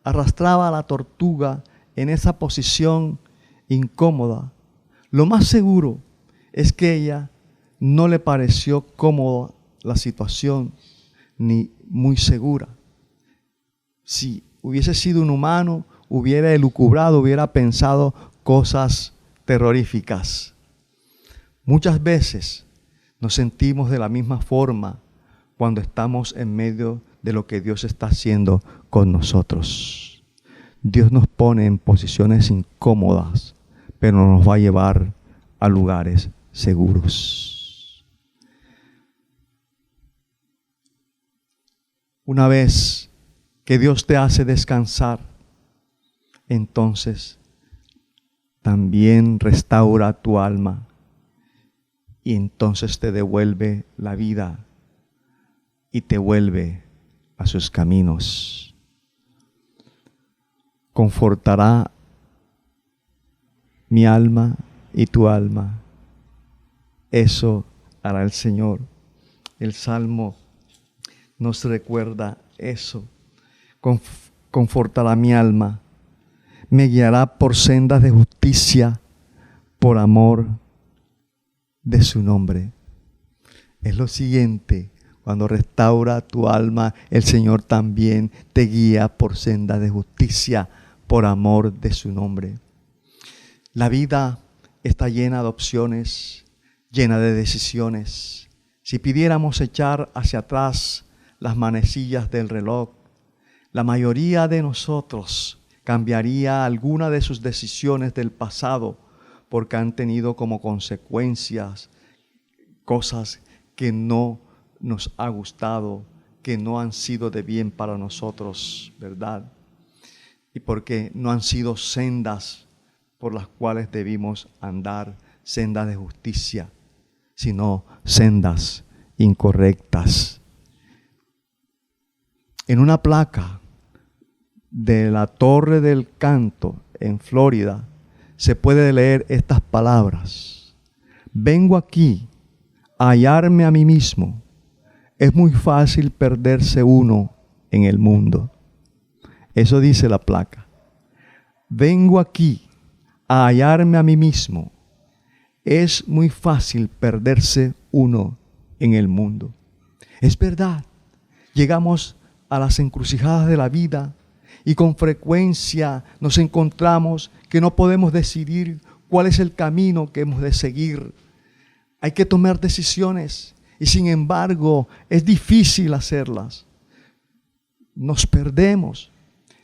arrastraba a la tortuga en esa posición incómoda, lo más seguro es que ella no le pareció cómoda la situación ni muy segura. Si hubiese sido un humano, hubiera elucubrado, hubiera pensado cosas terroríficas. Muchas veces nos sentimos de la misma forma cuando estamos en medio de lo que Dios está haciendo con nosotros. Dios nos pone en posiciones incómodas, pero nos va a llevar a lugares seguros. Una vez que Dios te hace descansar, entonces también restaura tu alma y entonces te devuelve la vida y te vuelve a sus caminos. Confortará mi alma y tu alma. Eso hará el Señor. El Salmo nos recuerda eso. Confortará mi alma. Me guiará por sendas de justicia por amor de su nombre. Es lo siguiente. Cuando restaura tu alma, el Señor también te guía por sendas de justicia por amor de su nombre. La vida está llena de opciones, llena de decisiones. Si pidiéramos echar hacia atrás las manecillas del reloj, la mayoría de nosotros cambiaría alguna de sus decisiones del pasado porque han tenido como consecuencias cosas que no nos ha gustado, que no han sido de bien para nosotros, ¿verdad? Y porque no han sido sendas por las cuales debimos andar, sendas de justicia, sino sendas incorrectas. En una placa de la Torre del Canto en Florida se puede leer estas palabras: vengo aquí a hallarme a mí mismo. Es muy fácil perderse uno en el mundo. Eso dice la placa. Vengo aquí a hallarme a mí mismo. Es muy fácil perderse uno en el mundo. Es verdad, llegamos a las encrucijadas de la vida y con frecuencia nos encontramos que no podemos decidir cuál es el camino que hemos de seguir. Hay que tomar decisiones y sin embargo es difícil hacerlas. Nos perdemos,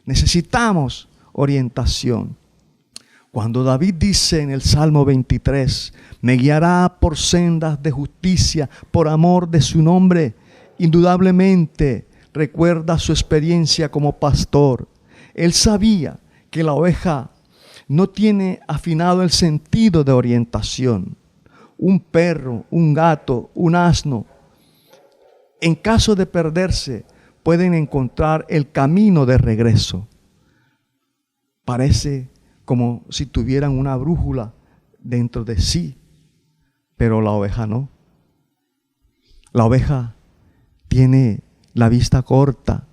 necesitamos orientación. Cuando David dice en el Salmo 23, me guiará por sendas de justicia por amor de su nombre, indudablemente recuerda su experiencia como pastor. Él sabía que la oveja no tiene afinado el sentido de orientación. Un perro, un gato, un asno, en caso de perderse, pueden encontrar el camino de regreso. Parece como si tuvieran una brújula dentro de sí, pero la oveja no. La oveja tiene la vista corta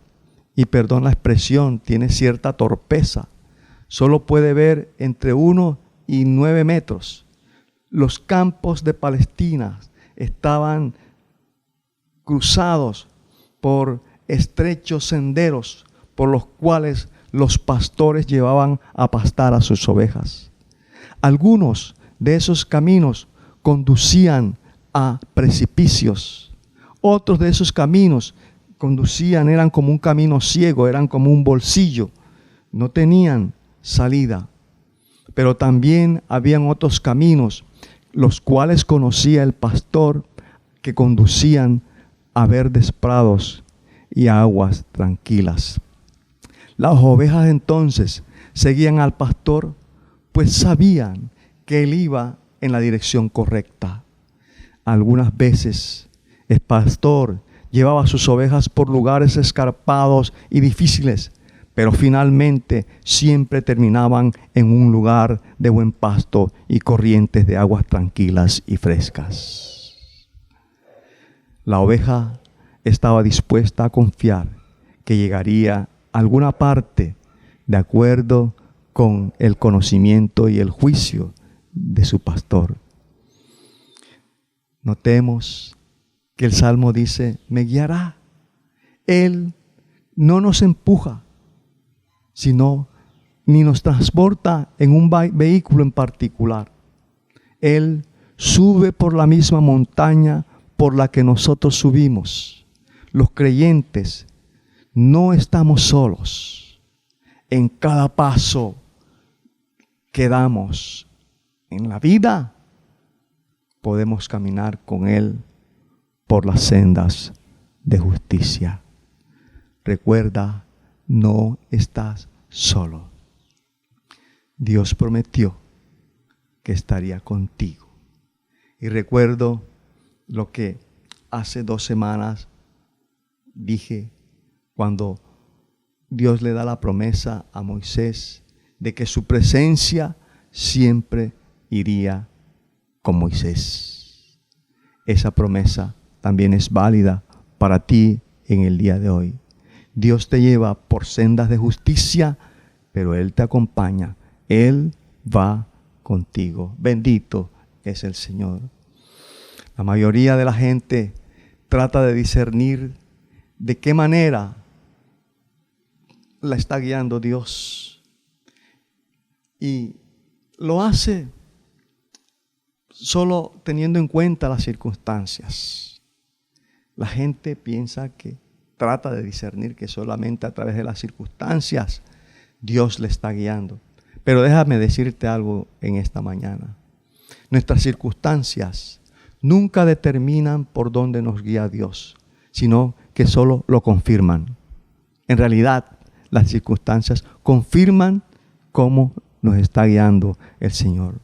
y, perdón la expresión, tiene cierta torpeza. Solo puede ver entre 1 y 9 metros. Los campos de Palestina estaban cruzados por estrechos senderos por los cuales los pastores llevaban a pastar a sus ovejas. Algunos de esos caminos conducían a precipicios. Otros de esos caminos eran como un camino ciego, eran como un bolsillo. No tenían salida. Pero también habían otros caminos, los cuales conocía el pastor, que conducían a verdes prados y a aguas tranquilas. Las ovejas entonces seguían al pastor, pues sabían que él iba en la dirección correcta. algunas veces el pastor llevaba sus ovejas por lugares escarpados y difíciles, pero finalmente siempre terminaban en un lugar de buen pasto y corrientes de aguas tranquilas y frescas. La oveja estaba dispuesta a confiar que llegaría a alguna parte de acuerdo con el conocimiento y el juicio de su pastor. Notemos que el Salmo dice, me guiará. Él no nos empuja, sino ni nos transporta en un vehículo en particular. Él sube por la misma montaña por la que nosotros subimos. Los creyentes no estamos solos. En cada paso que damos en la vida, podemos caminar con Él por las sendas de justicia. Recuerda, no estás solo. Dios prometió que estaría contigo. Y recuerdo lo que hace 2 semanas dije cuando Dios le da la promesa a Moisés de que su presencia siempre iría con Moisés. Esa promesa también es válida para ti en el día de hoy. Dios te lleva por sendas de justicia, pero Él te acompaña. Él va contigo. Bendito es el Señor. La mayoría de la gente trata de discernir de qué manera la está guiando Dios. Y lo hace solo teniendo en cuenta las circunstancias. La gente piensa que trata de discernir que solamente a través de las circunstancias Dios le está guiando. Pero déjame decirte algo en esta mañana. Nuestras circunstancias nunca determinan por dónde nos guía Dios, sino que solo lo confirman. En realidad, las circunstancias confirman cómo nos está guiando el Señor.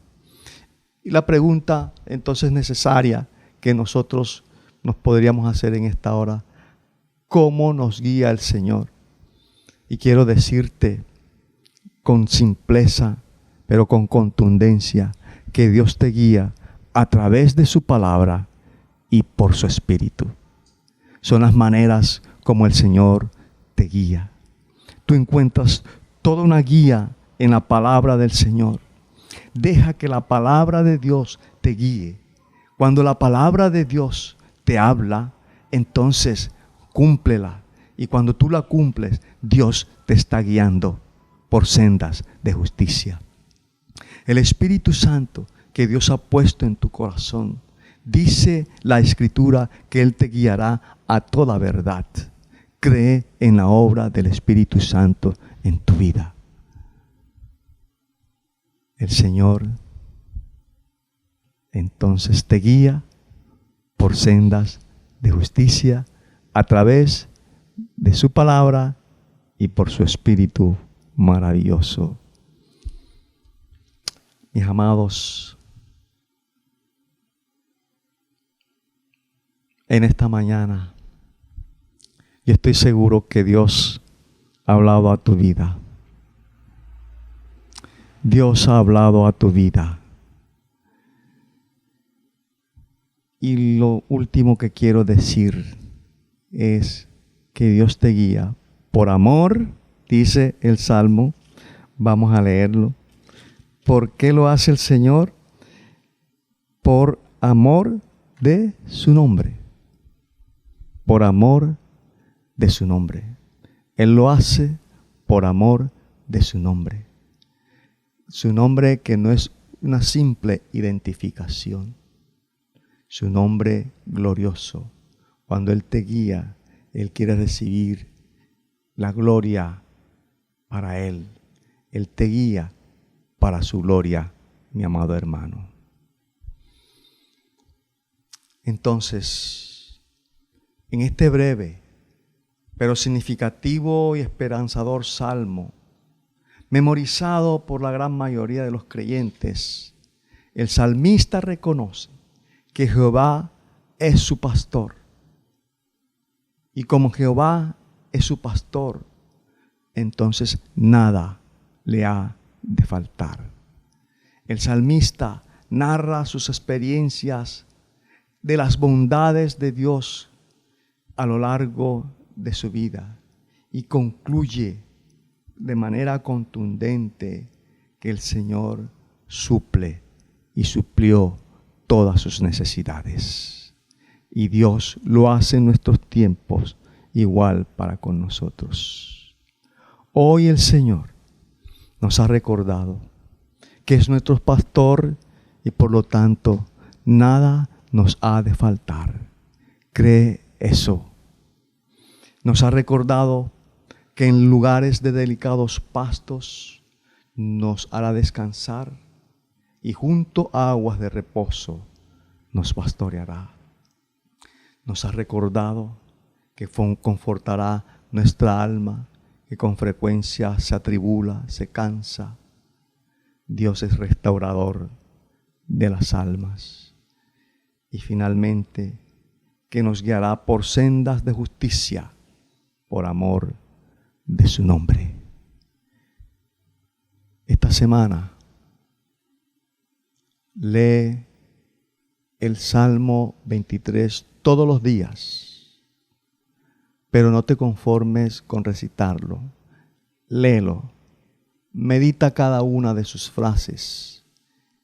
Y la pregunta entonces necesaria que nosotros nos podríamos hacer en esta hora, ¿cómo nos guía el Señor? Y quiero decirte con simpleza, pero con contundencia, que Dios te guía a través de su palabra y por su Espíritu. Son las maneras como el Señor te guía. Tú encuentras toda una guía en la palabra del Señor. Deja que la palabra de Dios te guíe. Cuando la palabra de Dios te habla, entonces cúmplela. Y cuando tú la cumples, Dios te está guiando por sendas de justicia. El Espíritu Santo que Dios ha puesto en tu corazón, dice la Escritura que Él te guiará a toda verdad. Cree en la obra del Espíritu Santo en tu vida. El Señor entonces te guía por sendas de justicia a través de su palabra y por su Espíritu maravilloso. Mis amados, en esta mañana yo estoy seguro que Dios ha hablado a tu vida. Dios ha hablado a tu vida. Y lo último que quiero decir es que Dios te guía por amor, dice el Salmo. Vamos a leerlo. ¿Por qué lo hace el Señor? Por amor de su nombre. Por amor de su nombre. Él lo hace por amor de su nombre. Su nombre que no es una simple identificación. Su nombre glorioso. Cuando Él te guía, Él quiere recibir la gloria para Él. Él te guía para su gloria, mi amado hermano. Entonces, en este breve, pero significativo y esperanzador salmo, memorizado por la gran mayoría de los creyentes, el salmista reconoce que Jehová es su pastor. Y como Jehová es su pastor, entonces nada le ha de faltar. El salmista narra sus experiencias de las bondades de Dios a lo largo de su vida y concluye de manera contundente que el Señor suple y suplió todas sus necesidades. Y Dios lo hace en nuestros tiempos igual para con nosotros. Hoy el Señor nos ha recordado que es nuestro pastor y por lo tanto nada nos ha de faltar. Cree eso. Nos ha recordado que en lugares de delicados pastos nos hará descansar y junto a aguas de reposo nos pastoreará. Nos ha recordado que confortará nuestra alma, que con frecuencia se atribula, se cansa. Dios es restaurador de las almas. Y finalmente, que nos guiará por sendas de justicia, por amor de su nombre. Esta semana, lee el Salmo 23 todos los días, pero no te conformes con recitarlo. Léelo, medita cada una de sus frases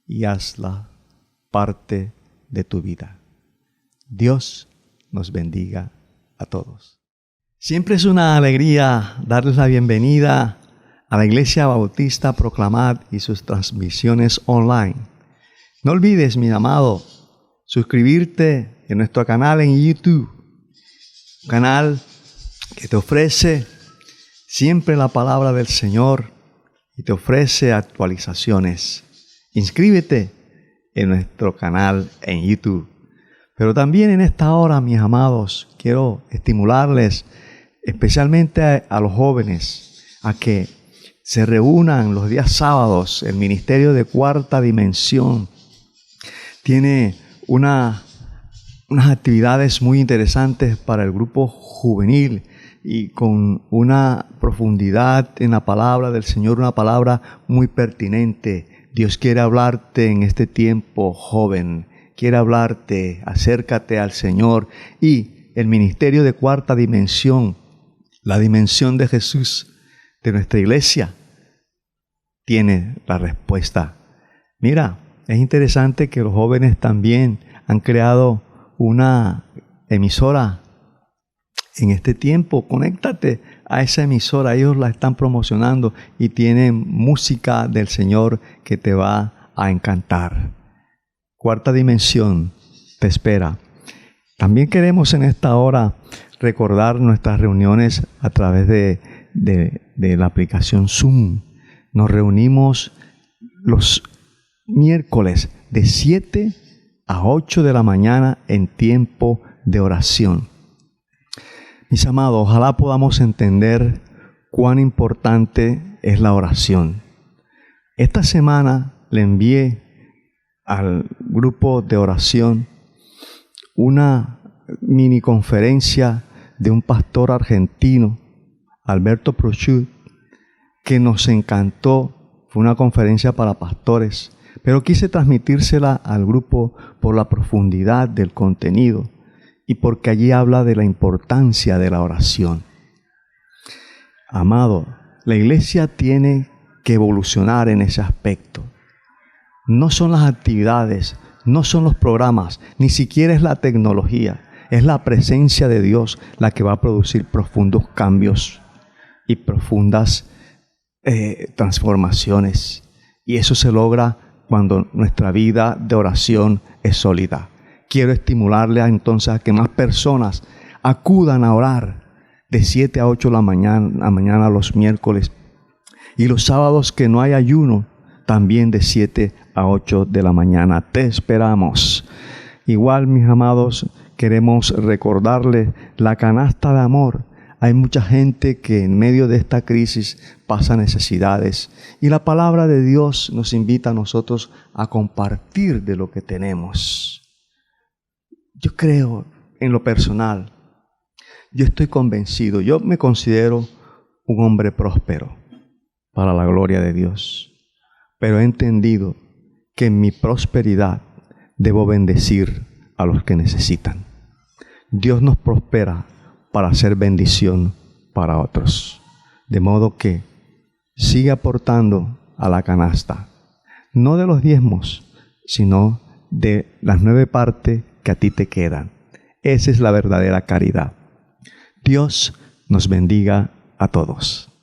y hazla parte de tu vida. Dios nos bendiga a todos. Siempre es una alegría darles la bienvenida a la Iglesia Bautista Proclamad y sus transmisiones online. No olvides, mi amado, suscribirte en nuestro canal en YouTube, un canal que te ofrece siempre la palabra del Señor y te ofrece actualizaciones. Inscríbete en nuestro canal en YouTube. Pero también en esta hora, mis amados, quiero estimularles, especialmente a los jóvenes, a que se reúnan los días sábados. El Ministerio de Cuarta Dimensión tiene unas actividades muy interesantes para el grupo juvenil y con una profundidad en la palabra del Señor, una palabra muy pertinente. Dios quiere hablarte en este tiempo, joven. Quiere hablarte, acércate al Señor. Y el Ministerio de Cuarta Dimensión, la dimensión de Jesús, de nuestra iglesia, tiene la respuesta. Mira, es interesante que los jóvenes también han creado una emisora en este tiempo. Conéctate a esa emisora, ellos la están promocionando y tienen música del Señor que te va a encantar. Cuarta Dimensión te espera. También queremos en esta hora recordar nuestras reuniones a través de la aplicación Zoom. Nos reunimos los miércoles de 7 a 8 de la mañana en tiempo de oración. Mis amados, ojalá podamos entender cuán importante es la oración. Esta semana le envié al grupo de oración una mini conferencia de un pastor argentino, Alberto Prochut, que nos encantó. Fue una conferencia para pastores, pero quise transmitírsela al grupo por la profundidad del contenido y porque allí habla de la importancia de la oración. Amado, la iglesia tiene que evolucionar en ese aspecto. No son las actividades, no son los programas, ni siquiera es la tecnología. Es la presencia de Dios la que va a producir profundos cambios y profundas transformaciones. Y eso se logra cuando nuestra vida de oración es sólida. Quiero estimularle entonces a que más personas acudan a orar de 7 a 8 de la mañana los miércoles. Y los sábados que no hay ayuno, también de 7 a 8 de la mañana. Te esperamos. Igual, mis amados, queremos recordarles la canasta de amor. Hay mucha gente que en medio de esta crisis pasa necesidades. Y la palabra de Dios nos invita a nosotros a compartir de lo que tenemos. Yo creo en lo personal, yo estoy convencido, yo me considero un hombre próspero para la gloria de Dios, pero he entendido que en mi prosperidad debo bendecir a los que necesitan. Dios nos prospera para hacer bendición para otros, de modo que sigue aportando a la canasta, no de los diezmos, sino de las 9 partes que a ti te quedan. Esa es la verdadera caridad. Dios nos bendiga a todos.